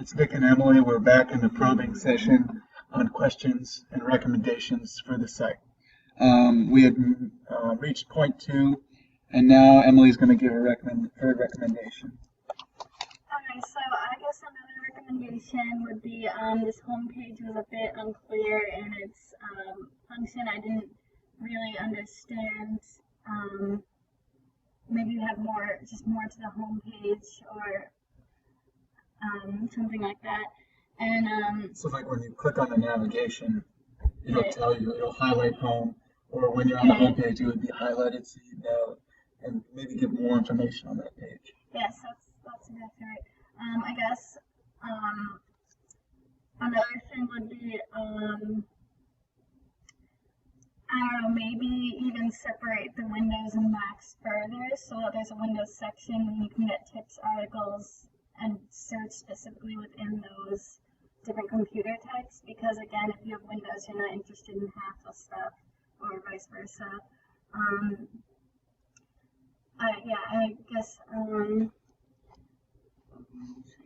It's Vic and Emily. We're back in the probing session on questions and recommendations for the site. We had reached point 2, and now Emily's going to give her third recommendation. Okay, so I guess another recommendation would be this homepage was a bit unclear in its function. I didn't really understand. Maybe you have more to the homepage or something like that. And so like when you click on the navigation, it'll tell you, it'll highlight home, or when you're on the homepage, it would be highlighted so you know, and maybe give more information on that page. Yes, that's exactly right. I guess another thing would be I don't know, maybe even separate the Windows and Macs further so that there's a Windows section and you can get tips, articles, and search specifically within those different computer types, because again, if you have Windows, you're not interested in half the stuff, or vice versa. I guess.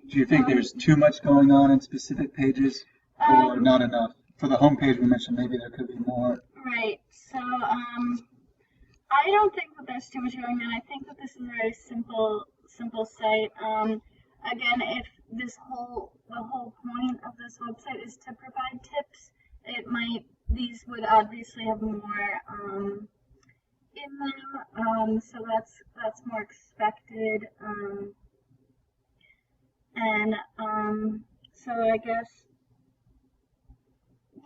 Do you think there's too much going on in specific pages, or not enough? For the home page we mentioned, maybe there could be more. Right. So, I don't think that there's too much going on. I think that this is a very simple site. Again, if the whole point of this website is to provide tips, these would obviously have more in them. So that's more expected. So I guess,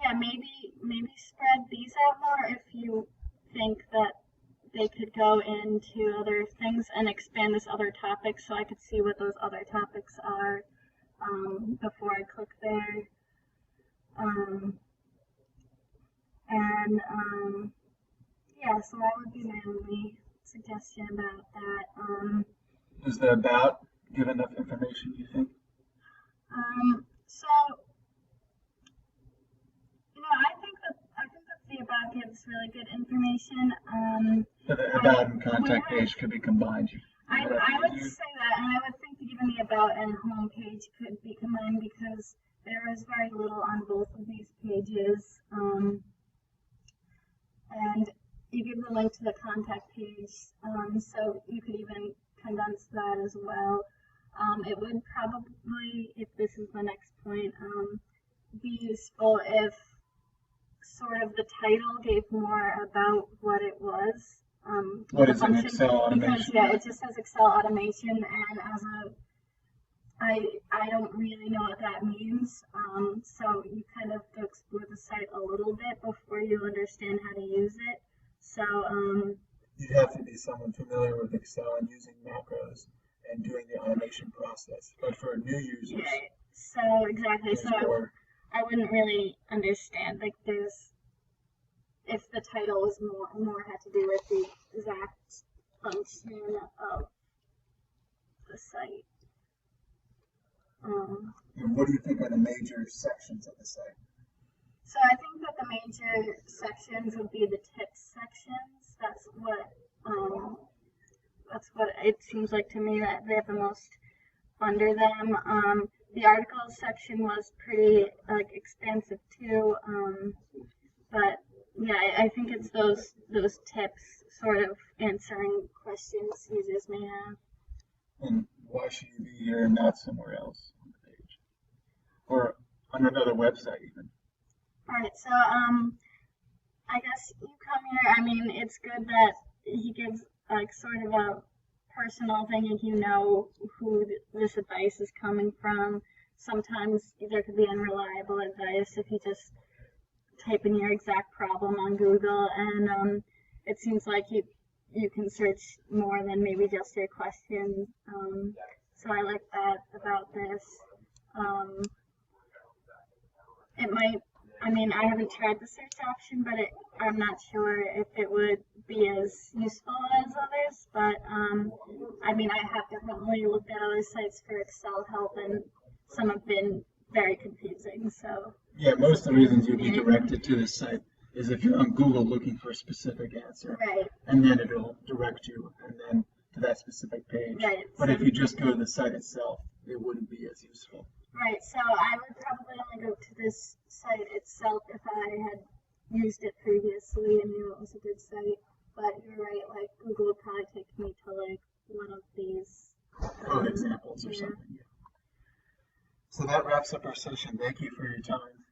yeah, maybe spread these out more if you think that they could go into other things and expand this other topic, so I could see what those other topics are before I click there. Yeah, so that would be my only suggestion about that. Is the about give enough information, you think? So, I think that the about gives really good information. So the about and contact page could be combined. I would say that, and I would think that even the about and home page could be combined because there is very little on both of these pages. And you give the link to the contact page, so you could even condense that as well. It would probably, if this is the next point, be useful if sort of the title gave more about what it was. What is an Excel automation? Because, yeah, it just says Excel automation, and I don't really know what that means. So you kind of have to explore the site a little bit before you understand how to use it. So you'd have to be someone familiar with Excel and using macros and doing the automation process. But for new users, right. So exactly. So I wouldn't really understand. Like if the title was more had to do with the exact function of the site. And what do you think are the major sections of the site? So I think that the major sections would be the tips sections. That's what it seems like to me that they have the most under them. The articles section was pretty expansive too, but yeah, I think it's those tips sort of answering questions users may have. And why should you be here and not somewhere else on the page? Or on another website even? Alright, so I guess you come here, I mean, it's good that he gives sort of a personal thing and you know who this advice is coming from. Sometimes there could be unreliable advice if you just type in your exact problem on Google, and it seems like you can search more than maybe just your question. So I like that about this. It might, I mean, I haven't tried the search option, but I'm not sure if it would be as useful as others, but I mean, I have definitely looked at other sites for Excel help, and some have been very confusing, so. Yeah, most of the reasons you'd be directed to this site is if you're on Google looking for a specific answer. Right. And then it'll direct you and then to that specific page. Right. But if you just go to the site itself, it wouldn't be as useful. Right, so I would probably only go to this site itself if I had used it previously and knew it was a good site. But you're right, like Google would probably take me to like one of these. Code examples or Yeah. something. Yeah. So that wraps up our session. Thank you for your time.